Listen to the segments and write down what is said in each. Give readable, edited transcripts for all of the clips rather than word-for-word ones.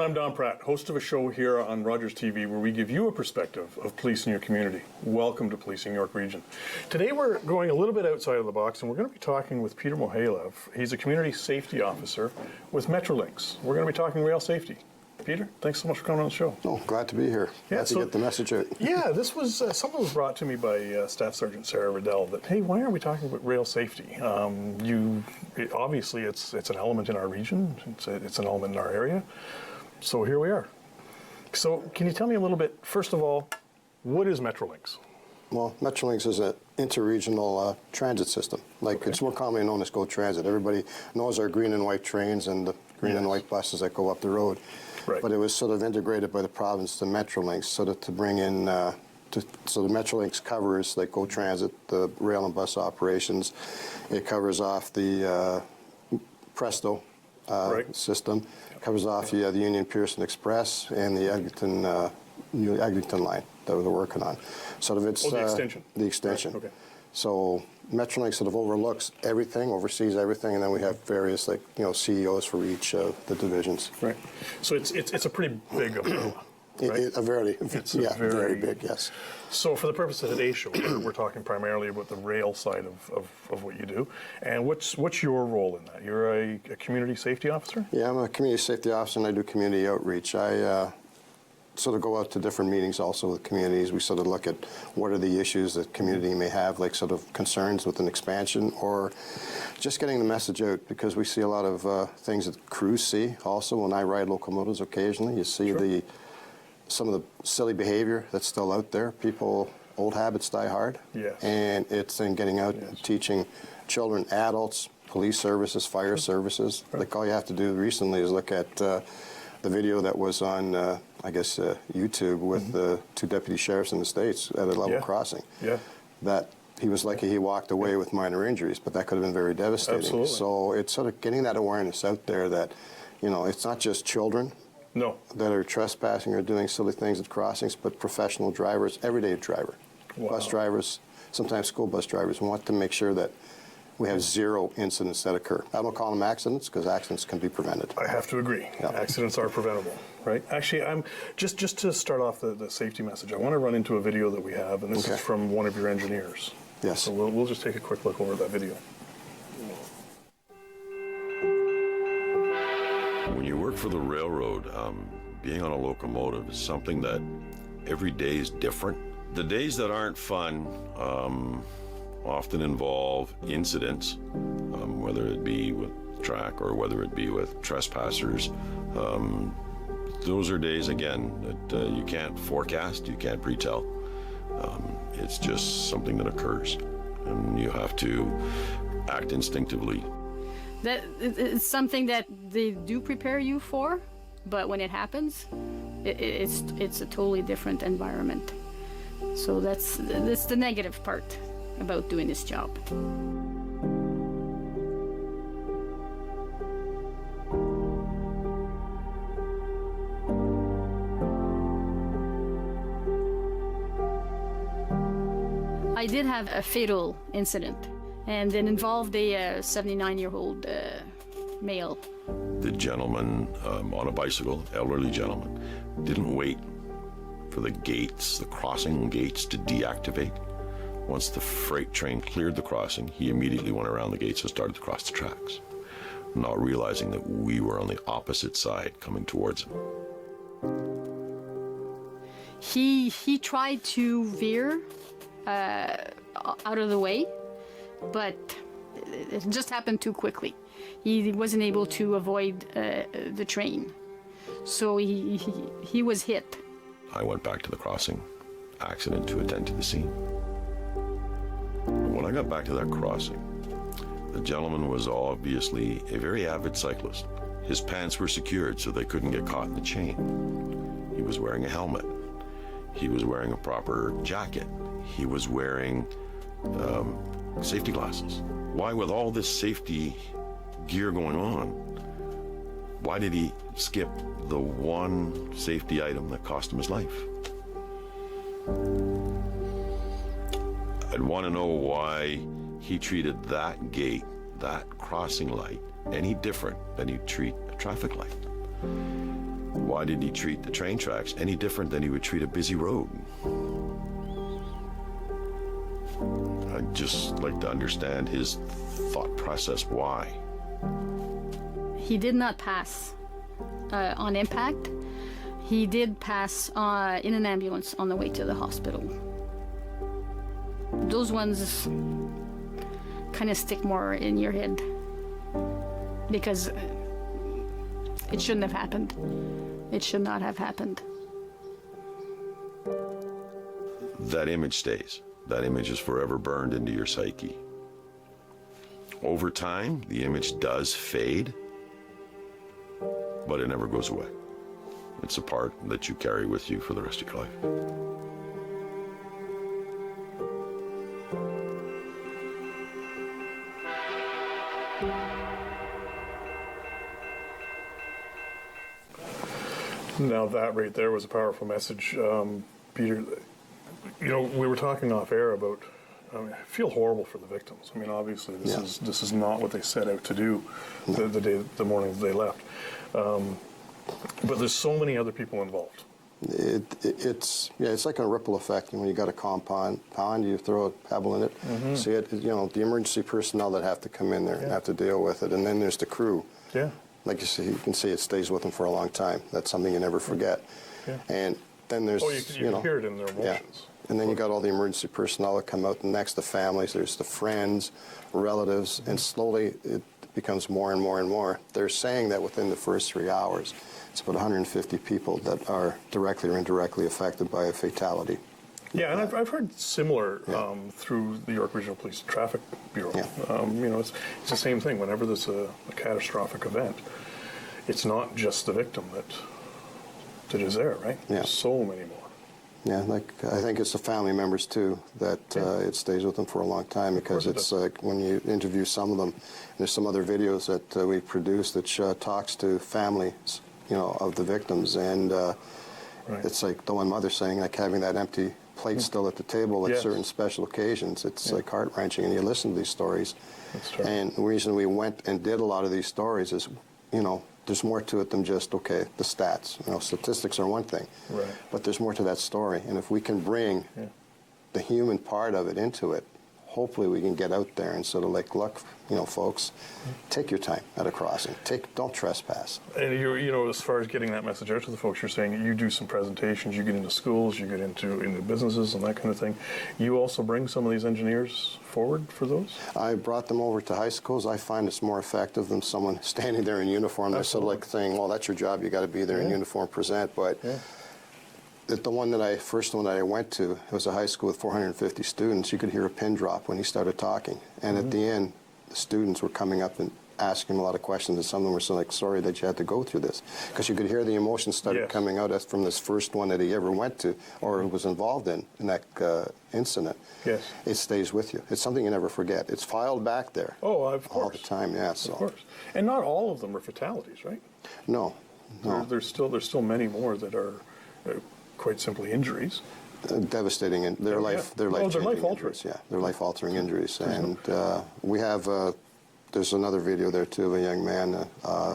gentlemen, I'm Don Pratt, host of a show here on Rogers TV where we give you a perspective of police in your community. Welcome to Policing York Region. Today we're going a little bit outside of the box and we're going to be talking with Peter Mohalev. He's a community safety officer with Metrolinx. We're going to be talking rail safety. Peter, thanks so much for coming on the show. Oh, glad to be here. Glad to get the message out. Yeah, this was something was brought to me by Staff Sergeant Sarah Riddell that, hey, why aren't we talking about rail safety? Obviously, it's an element in our region. It's an element in our area. So here we are. So can you tell me a little bit, first of all, what is Metrolinx? Well, Metrolinx is an interregional transit system. It's more commonly known as GO Transit. Everybody knows our green and white trains and the green and white buses that go up the road. Right. But it was sort of integrated by the province to Metrolinx, so that to bring in, so the Metrolinx covers like GO Transit, the rail and bus operations. It covers off the Presto system, covers off the Union Pearson Express and the new Eglinton line that we're working on. Sort of it's the extension. The extension. Right. Okay. So Metrolinx sort of overlooks everything, oversees everything, and then we have various CEOs for each of the divisions. Right. So it's a pretty big umbrella. Right? It's very big, yes. So for the purpose of today's show, we're talking primarily about the rail side of what you do. And what's your role in that? You're a community safety officer? Yeah, I'm a community safety officer and I do community outreach. I sort of go out to different meetings also with communities. We sort of look at what are the issues that community may have, like sort of concerns with an expansion or just getting the message out, because we see a lot of things that crews see also. When I ride locomotives occasionally, you see some of the silly behavior that's still out there. People, old habits die hard. Yes. And it's in getting out and teaching children, adults, police services, fire services. Right. Like all you have to do recently is look at the video that was on, YouTube with the two deputy sheriffs in the States at a level crossing. Yeah. That he was lucky he walked away with minor injuries, but that could have been very devastating. Absolutely. So it's sort of getting that awareness out there that, it's not just children that are trespassing or doing silly things at crossings, but professional drivers, everyday driver, bus drivers, sometimes school bus drivers. We want to make sure that we have zero incidents that occur. I don't call them accidents because accidents can be prevented. I have to agree. Yeah. Accidents are preventable, right? Actually, I'm just to start off the safety message, I want to run into a video that we have, and this is from one of your engineers. Yes. So we'll just take a quick look over that video. When you work for the railroad, being on a locomotive is something that every day is different. The days that aren't fun often involve incidents, whether it be with track or whether it be with trespassers. Those are days, again, that you can't forecast, you can't pre-tell. It's just something that occurs, and you have to act instinctively. That it's something that they do prepare you for, but when it happens, it's a totally different environment. So that's the negative part about doing this job. I did have a fatal incident, and it involved a 79-year-old male. The gentleman on a bicycle, elderly gentleman, didn't wait for the crossing gates to deactivate. Once the freight train cleared the crossing, he immediately went around the gates and started to cross the tracks, not realizing that we were on the opposite side coming towards him. He tried to veer out of the way, but it just happened too quickly. He wasn't able to avoid the train, so he was hit. I went back to the crossing accident to attend to the scene. When I got back to that crossing, the gentleman was obviously a very avid cyclist. His pants were secured so they couldn't get caught in the chain. He was wearing a helmet. He was wearing a proper jacket. He was wearing safety glasses. Why, with all this safety gear going on, why did he skip the one safety item that cost him his life? I'd want to know why he treated that gate, that crossing light, any different than he'd treat a traffic light. why did he treat the train tracks any different than he would treat a busy road? I'd just like to understand his thought process. Why? He did not pass on impact. He did pass in an ambulance on the way to the hospital. Those ones kind of stick more in your head because it shouldn't have happened. It should not have happened. That image stays. That image is forever burned into your psyche. Over time, the image does fade, but it never goes away. It's a part that you carry with you for the rest of your life. Now that right there was a powerful message, Peter. You know, we were talking off air about. I feel horrible for the victims. I mean, obviously, this is not what they set out to do the morning they left. But there's so many other people involved. It's like a ripple effect. When you got a pond, you throw a pebble in it. Mm-hmm. See it. You know, the emergency personnel that have to come in there and have to deal with it, and then there's the crew. Yeah. Like you see, you can see it stays with them for a long time. That's something you never forget. Yeah. And then there's You can hear it in their emotions. Yeah. And then you got all the emergency personnel that come out, and next the families, there's the friends, relatives, and slowly it becomes more and more and more. They're saying that within the first 3 hours, it's about 150 people that are directly or indirectly affected by a fatality. Yeah, and I've heard similar through the York Regional Police Traffic Bureau. Yeah. You know, it's the same thing. Whenever there's a catastrophic event, it's not just the victim that is there, right? Yeah. There's so many more. Yeah, like I think it's the family members too that it stays with them for a long time, because it's like when you interview some of them, there's some other videos that we produce that talks to families, you know, of the victims, and it's like the one mother saying, like, having that empty plate still at the table at certain special occasions. It's like heart-wrenching, and you listen to these stories. That's true. And the reason we went and did a lot of these stories is, you know, there's more to it than just, okay, the stats. You know, statistics are one thing, but there's more to that story. And if we can bring the human part of it into it, hopefully we can get out there and sort of like, look, you know, folks, take your time at a crossing. Don't trespass. And you know, as far as getting that message out to the folks, you're saying you do some presentations, you get into schools, you get into businesses and that kind of thing. You also bring some of these engineers forward for those? I brought them over to high schools. I find it's more effective than someone standing there in uniform. They're sort of like saying, well, that's your job, you got to be there in uniform, present. But the first one that I went to, it was a high school with 450 students. You could hear a pin drop when he started talking. And at the end, the students were coming up and asking him a lot of questions, and some of them were so like, sorry that you had to go through this. Because you could hear the emotions started coming out from this first one that he ever went to or was involved in that incident. Yes. It stays with you. It's something you never forget. It's filed back there. Oh, of course. All the time, yeah. So. Of course. And not all of them are fatalities, right? No. There's still many more that are quite simply injuries. Devastating, and they're life-altering injuries. Yeah, they're life-altering injuries. And we have, there's another video there too of a young man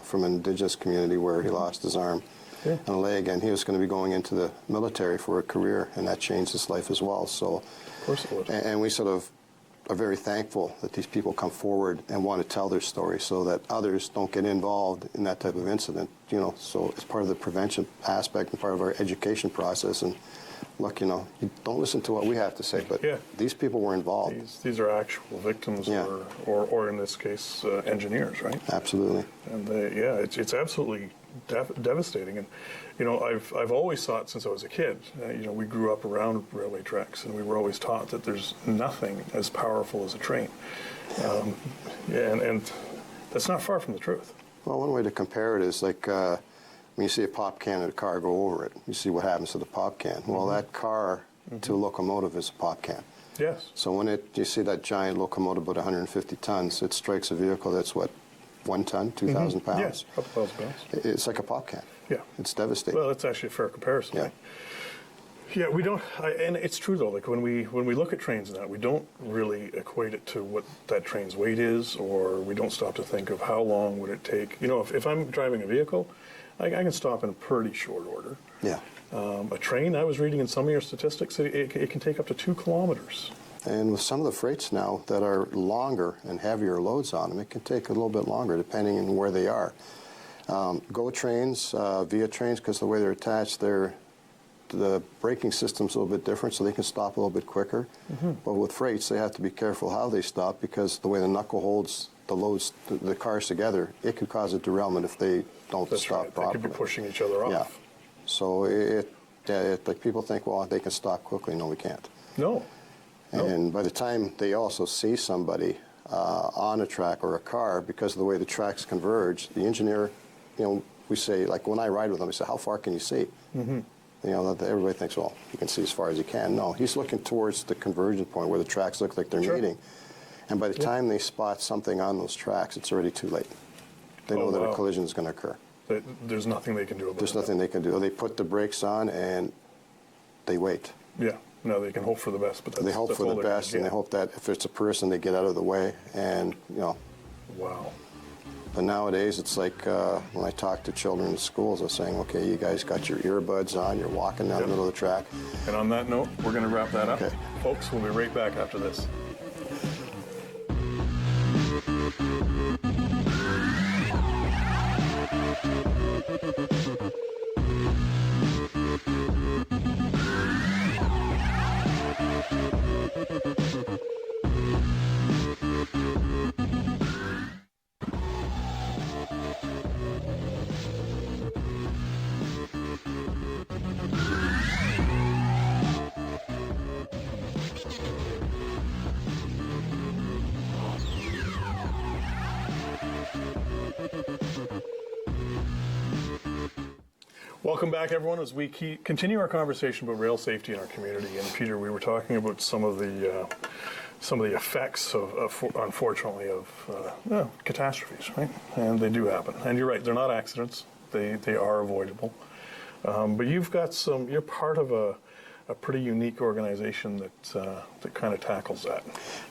from an indigenous community where he lost his arm and a leg, and he was going to be going into the military for a career, and that changed his life as well. So, of course it would. And we sort of are very thankful that these people come forward and want to tell their story so that others don't get involved in that type of incident. You know, so it's part of the prevention aspect and part of our education process. And look, you know, you don't listen to what we have to say, but these people were involved. These are actual victims, or in this case, engineers, right? Absolutely. And it's absolutely devastating. And you know, I've always thought since I was a kid, you know, we grew up around railway tracks, and we were always taught that there's nothing as powerful as a train. And that's not far from the truth. Well, one way to compare it is like when you see a pop can and a car go over it, you see what happens to the pop can. Well, that car to a locomotive is a pop can. Yes. So when you see that giant locomotive about 150 tons, it strikes a vehicle that's what, 1 ton, 2,000 pounds? Yes, a couple thousand pounds. It's like a pop can. Yeah. It's devastating. Well, it's actually a fair comparison. Yeah. Right? Yeah, we don't, and it's true though, like when we look at trains and that, we don't really equate it to what that train's weight is, or we don't stop to think of how long would it take. You know, if I'm driving a vehicle, I can stop in pretty short order. Yeah. A train, I was reading in some of your statistics, it can take up to 2 kilometers. And with some of the freights now that are longer and heavier loads on them, it can take a little bit longer depending on where they are. GO trains, via trains, because the way they're attached, the braking system's a little bit different, so they can stop a little bit quicker. But with freights, they have to be careful how they stop, because the way the knuckle holds the cars together, it could cause a derailment if they don't That's stop right. properly. They could be pushing each other off. Yeah. So like people think, well, they can stop quickly. No, we can't. No. And by the time they also see somebody on a track or a car, because of the way the tracks converge, the engineer, we say, like when I ride with him, I say, how far can you see? Everybody thinks, well, you can see as far as you can. No, he's looking towards the convergence point where the tracks look like they're meeting. And by the time they spot something on those tracks, it's already too late. They know that a collision is going to occur. There's nothing they can do about it. There's nothing they can do. They put the brakes on and they wait. Yeah. No, they can hope for the best, but They hope for the best, and they hope that if it's a person, they get out of the way. And, Wow. But nowadays, it's like when I talk to children in schools, they're saying, okay, you guys got your earbuds on, you're walking down the middle of the track. And on that note, we're going to wrap that up. Okay. Folks, we'll be right back after this. Welcome back, everyone, as we continue our conversation about rail safety in our community. And Peter, we were talking about some of the effects unfortunately, of catastrophes, right? And they do happen. And you're right; they're not accidents; they are avoidable. But you're part of a pretty unique organization that kind of tackles that.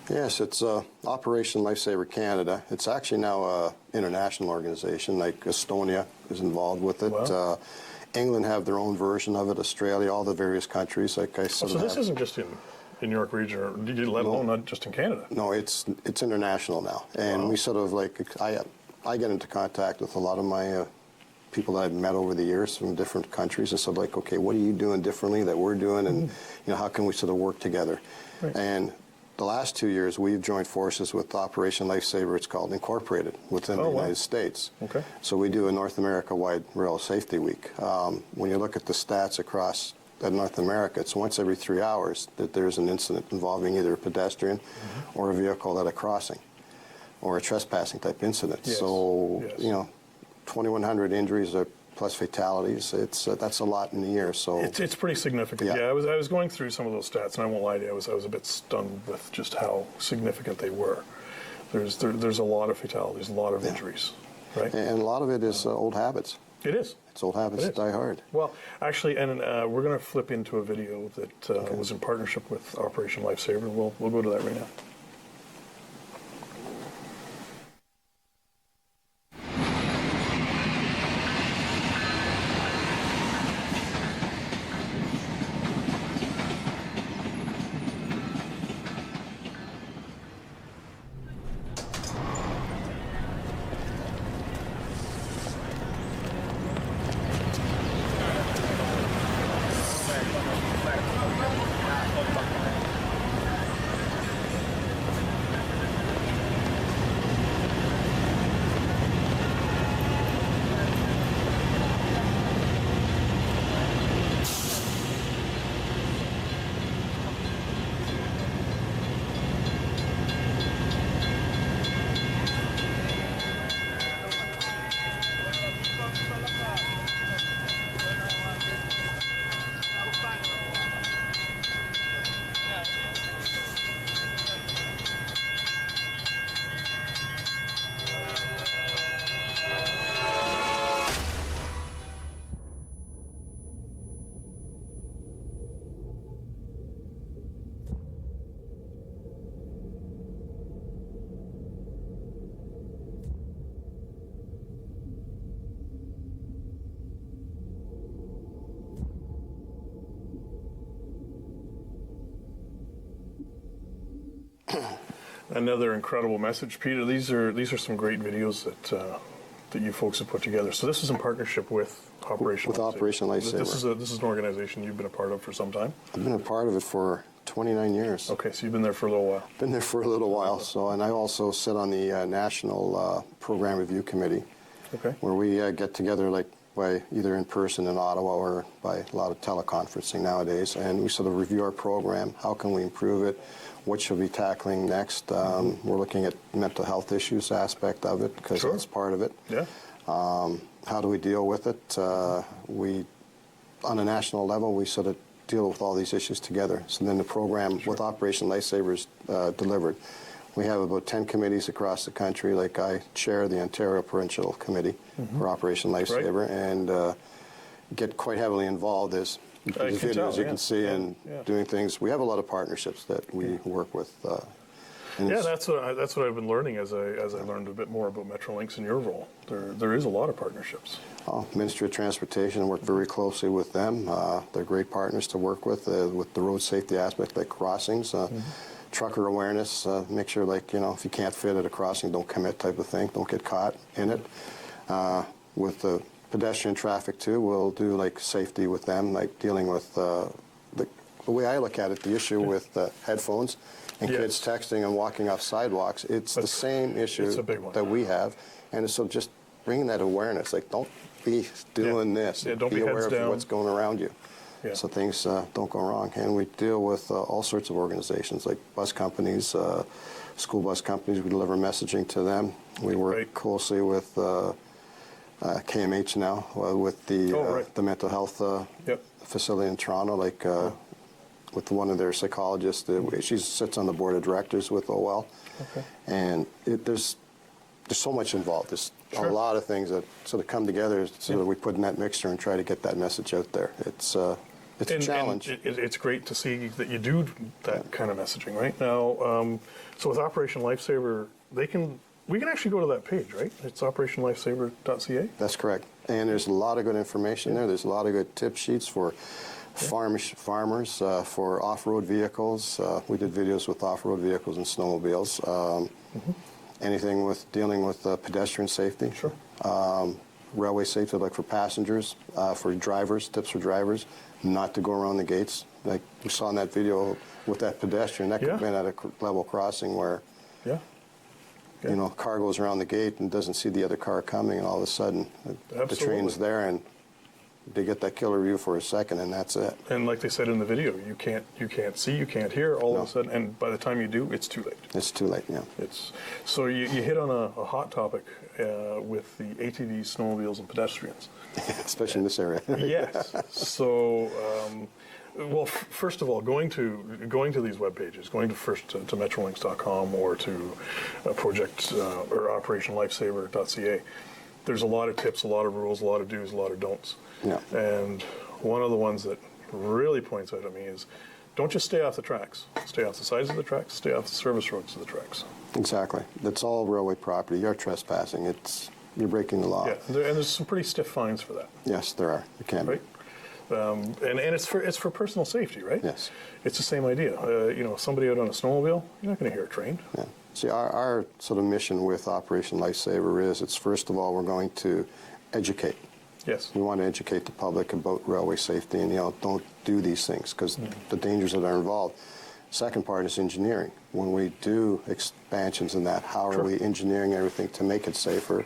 Yes, it's Operation Lifesaver Canada. It's actually now an international organization. Like Estonia is involved with it. Wow. England have their own version of it. Australia, all the various countries. Like I said. So this isn't just in York Region, or let alone not just in Canada. No, it's international now, and we sort of I get into contact with a lot of my people that I've met over the years from different countries, and said okay, what are you doing differently that we're doing, and how can we sort of work together? Right. And the last 2 years, we've joined forces with Operation Lifesaver. It's called Incorporated within the United States. Okay. So we do a North America-wide Rail Safety Week. When you look at the stats across North America, it's once every 3 hours that there's an incident involving either a pedestrian or a vehicle at a crossing, or a trespassing type incident. Yes. So, Yes. 2,100 injuries plus fatalities. That's a lot in the year. So it's pretty significant. Yeah. I was going through some of those stats, and I won't lie to you, I was a bit stunned with just how significant they were. There's a lot of fatalities, a lot of injuries, right? And a lot of it is old habits. It is. It's old habits that die hard. Well, actually, and we're going to flip into a video that was in partnership with Operation Lifesaver. We'll go to that right now. Another incredible message, Peter. These are some great videos that you folks have put together. So this is in partnership with Operation With Operation Lifesaver. This is an organization you've been a part of for some time. I've been a part of it for 29 years. Okay, so you've been there for a little while. Been there for a little while. So, and I also sit on the National Program Review Committee, Okay. where we get together like by either in person in Ottawa or by a lot of teleconferencing nowadays, and we sort of review our program. How can we improve it? What should we be tackling next? We're looking at mental health issues aspect of it because Sure. that's part of it. Yeah. How do we deal with it? We, on a national level, we sort of deal with all these issues together. So then the program with Operation Lifesaver is delivered. We have about 10 committees across the country. Like I chair the Ontario Provincial Committee for Operation Lifesaver, and get quite heavily involved. There's videos you can see and doing things. We have a lot of partnerships that we work with. And Yeah, it's- that's what I've been learning as I learned a bit more about Metrolinx and your role. There is a lot of partnerships. Ministry of Transportation, work very closely with them. They're great partners to work with the road safety aspect, like crossings, trucker awareness, make sure, like, if you can't fit at a crossing, don't commit type of thing, don't get caught in it. With the pedestrian traffic too, we'll do like safety with them, like dealing with the way I look at it, the issue with headphones and kids texting and walking off sidewalks, it's the same issue it's a big one. that we have. And so just bringing that awareness, like don't be doing this. Yeah, don't be be aware heads of down. what's going around you. Yeah. So things don't go wrong. And we deal with all sorts of organizations like bus companies, school bus companies. We deliver messaging to them. We work Right. closely with KMH now, with the mental health facility in Toronto, like with one of their psychologists. She sits on the board of directors with OL. Okay. And there's so much involved. There's Sure. a lot of things that sort of come together so that we put in that mixture and try to get that message out there. It's a challenge. And it's great to see that you do that kind of messaging right now. So with Operation Lifesaver, we can actually go to that page, right? It's operationlifesaver.ca. That's correct. And there's a lot of good information there. There's a lot of good tip sheets for farmers, for off-road vehicles. We did videos with off-road vehicles and snowmobiles. Anything with dealing with pedestrian safety. Sure. Railway safety, like for passengers, for drivers, tips for drivers, not to go around the gates. Like we saw in that video with that pedestrian, that could have been at a level crossing where, car goes around the gate and doesn't see the other car coming, and all of a sudden the train's there and they get that killer view for a second, and that's it. And like they said in the video, you can't see, you can't hear, all of a sudden, and by the time you do, it's too late. It's too late, yeah. So you hit on a hot topic with the ATVs, snowmobiles, and pedestrians. Especially in this area. Yes. So, well, first of all, going to these web pages, going to Metrolinx.com or to project or operationlifesaver.ca, there's a lot of tips, a lot of rules, a lot of do's, a lot of don'ts. Yeah. And one of the ones that really points out at me is, don't just stay off the tracks. Stay off the sides of the tracks. Stay off the service roads of the tracks. Exactly. That's all railway property. You're trespassing. You're breaking the law. Yeah, and there's some pretty stiff fines for that. Yes, there are. There can be. Right. And it's for personal safety, right? Yes. It's the same idea. Somebody out on a snowmobile, you're not going to hear it trained. Yeah. See, our sort of mission with Operation Lifesaver it's first of all, we're going to educate. Yes. We want to educate the public about railway safety and, don't do these things because the dangers that are involved. Second part is engineering. When we do expansions in that, how are we engineering everything to make it safer?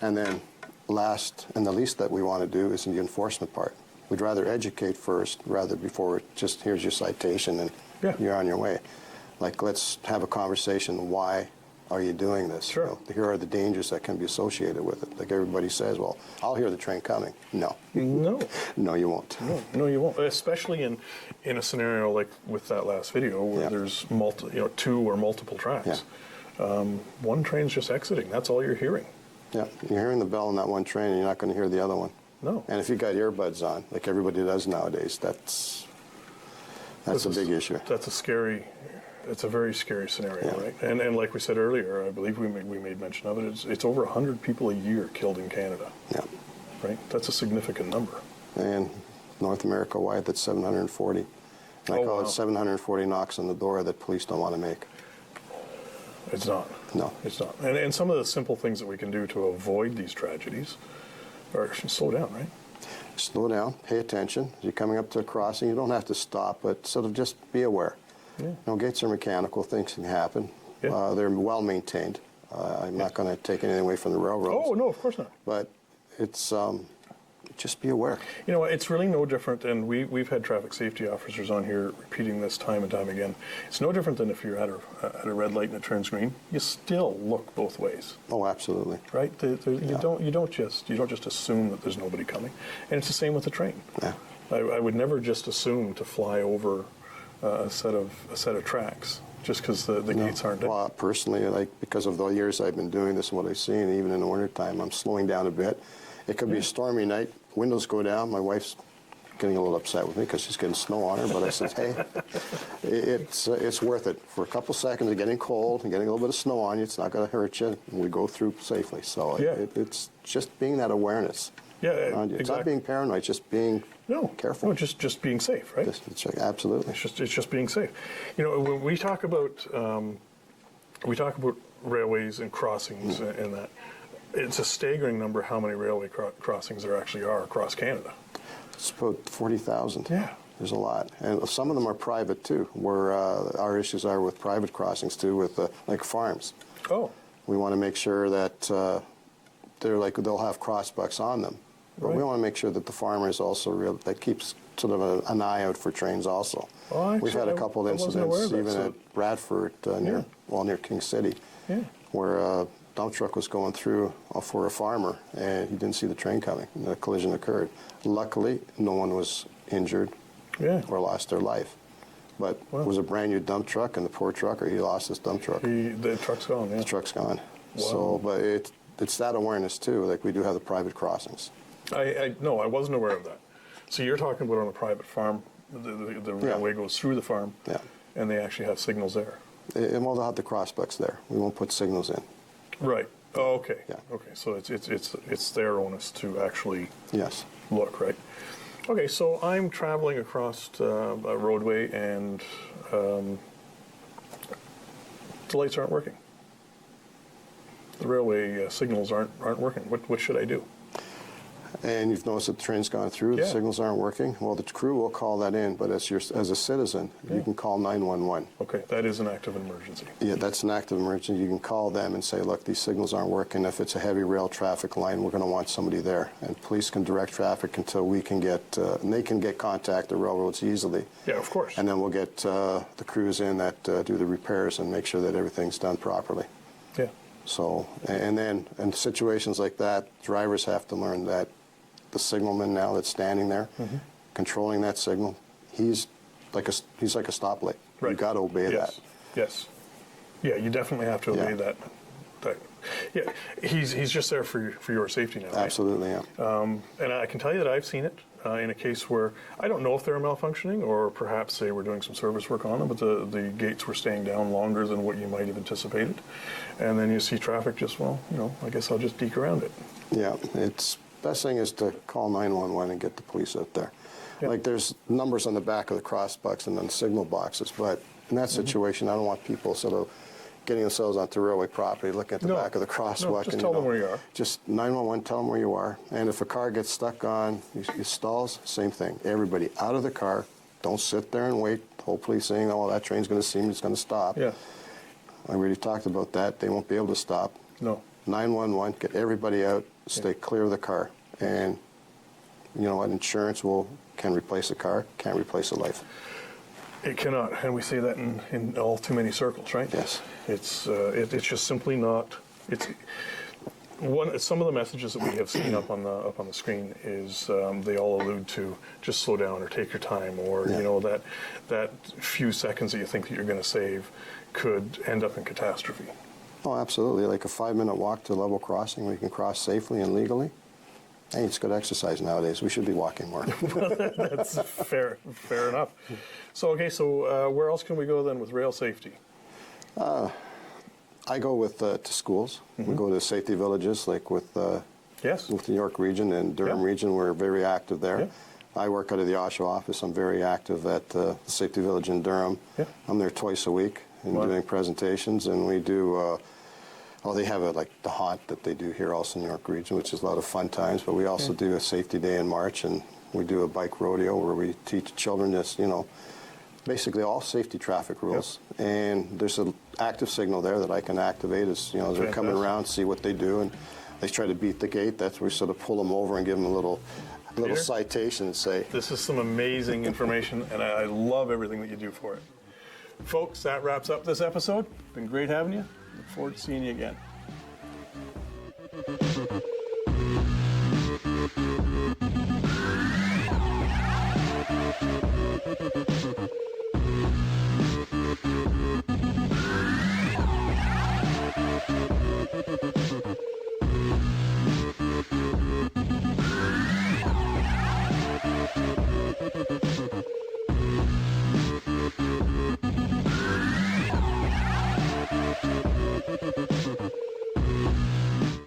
And then last and the least that we want to do is in the enforcement part. We'd rather educate first before just here's your citation and you're on your way. Like, let's have a conversation. Why are you doing this? Sure. Here are the dangers that can be associated with it. Like everybody says, well, I'll hear the train coming. No. No. No, you won't. No, you won't. Especially in a scenario like with that last video where there's two or multiple tracks. Yeah. One train's just exiting. That's all you're hearing. Yeah. You're hearing the bell on that one train and you're not going to hear the other one. No. And if you got earbuds on, like everybody does nowadays, that's a big issue. It's a very scary scenario, right? And like we said earlier, I believe we made mention of it, it's over 100 people a year killed in Canada. Yeah. Right? That's a significant number. And North America wide, that's 740. And I call it 740 knocks on the door that police don't want to make. It's not. No. It's not. And some of the simple things that we can do to avoid these tragedies are slow down, right? Slow down, pay attention. As you're coming up to a crossing, you don't have to stop, but sort of just be aware. Yeah. You know, gates are mechanical, things can happen. Yeah. They're well maintained. I'm not going to take anything away from the railroads. Oh, no, of course not. But it's, just be aware. You know, it's really no different, and we've had traffic safety officers on here repeating this time and time again. It's no different than if you're at a red light and it turns green. You still look both ways, Oh, absolutely. right? Yeah. You don't just assume that there's nobody coming, and it's the same with the train. Yeah. I would never just assume to fly over a set of tracks just because the gates aren't there. Well, personally, like, because of the years I've been doing this and what I've seen, even in the wintertime, I'm slowing down a bit. It could be a stormy night, windows go down. My wife's getting a little upset with me because she's getting snow on her, but I said, hey, it's worth it. For a couple seconds of getting cold and getting a little bit of snow on you, it's not going to hurt you, and we go through safely. So Yeah. it's just being that awareness. Yeah, It's not exactly. being paranoid, it's just being careful. No, just being safe, right? Absolutely. It's just being safe. You know, when we talk about railways and crossings and that, it's a staggering number how many railway crossings there actually are across Canada. It's about 40,000. Yeah. There's a lot. And some of them are private, too, where our issues are with private crossings, too, with like farms. Oh, We want to make sure that they'll have crossbucks on them. But Right. we want to make sure that the farmer is also that keeps sort of an eye out for trains also. Oh, We've had a couple of I wasn't aware of incidents, that, even at Bradford, near King City, yeah. where a dump truck was going through for a farmer, and he didn't see the train coming, and the collision occurred. Luckily, no one was injured Yeah. or lost their life. But it was a brand new dump truck, and the poor trucker, he lost his dump truck. The truck's gone, yeah. The truck's gone. Wow. So, but it's that awareness too. Like, we do have the private crossings. No, I wasn't aware of that. So you're talking about on a private farm, the railway goes through the farm, Yeah. and they actually have signals there. And we'll have the crossbucks there. We won't put signals in. Right. Oh, okay. Yeah. Okay. So it's their onus to actually Yes. look, right? Okay. So I'm traveling across a roadway, and the lights aren't working. The railway signals aren't working. What should I do? And you've noticed that the train's gone through, the Yeah. signals aren't working. Well, the crew will call that in, but as a citizen, you can call 911. Okay, that is an active emergency. Yeah, that's an active emergency. You can call them and say, look, these signals aren't working. If it's a heavy rail traffic line, we're going to want somebody there. And police can direct traffic until we can and they can contact the railroads easily. Yeah, of course. And then we'll get the crews in that do the repairs and make sure that everything's done properly. Yeah. So, and then in situations like that, drivers have to learn that the signalman now that's standing there, controlling that signal, he's like a stoplight. Right. You've got to obey that. Yes. Yeah, you definitely have to obey Yeah. that. Yeah, he's just there for your safety now. Right? Absolutely, yeah. And I can tell you that I've seen it in a case where I don't know if they were malfunctioning or perhaps they were doing some service work on them, but the gates were staying down longer than what you might have anticipated. And then you see traffic just, I guess I'll just deke around it. Yeah, best thing is to call 911 and get the police out there. Yeah. Like, there's numbers on the back of the crossbucks and on signal boxes, but in that situation, I don't want people sort of getting themselves onto railway property, looking at the back of the crosswalk. No, just and, tell them where you are. Just 911, tell them where you are. And if a car gets stuck on, it stalls, same thing. Everybody out of the car. Don't sit there and wait, hopefully saying, oh, that train's going to see me, it's going to stop. Yeah. I already talked about that. They won't be able to stop. No. 911, get everybody out, stay clear of the car. And you know what, insurance can replace a car, can't replace a life. It cannot, and we say that in all too many circles, right? Yes. It's just simply not. Some of the messages that we have seen up on the screen is they all allude to just slow down or take your time, or that few seconds that you think that you're going to save could end up in catastrophe. Oh, absolutely. Like a 5-minute walk to a level crossing where you can cross safely and legally. Hey, it's good exercise nowadays. We should be walking more. That's fair enough. So where else can we go then with rail safety? I go to schools. We go to safety villages, like with the York region and Durham region. We're very active there. Yeah. I work out of the Oshawa office. I'm very active at the safety village in Durham. Yeah. I'm there twice a week, and Wow. doing presentations, and we do. They have like the haunt that they do here also in the York Region, which is a lot of fun times. But we also do a safety day in March, and we do a bike rodeo where we teach children just, basically all safety traffic rules. And there's an active signal there that I can activate as, as they're coming Fantastic. around, see what they do, and they try to beat the gate. That's where we sort of pull them over and give them a little Peter? citation and say, This is some amazing information, and I love everything that you do for it. Folks, that wraps up this episode. Been great having you. Look forward to seeing you again.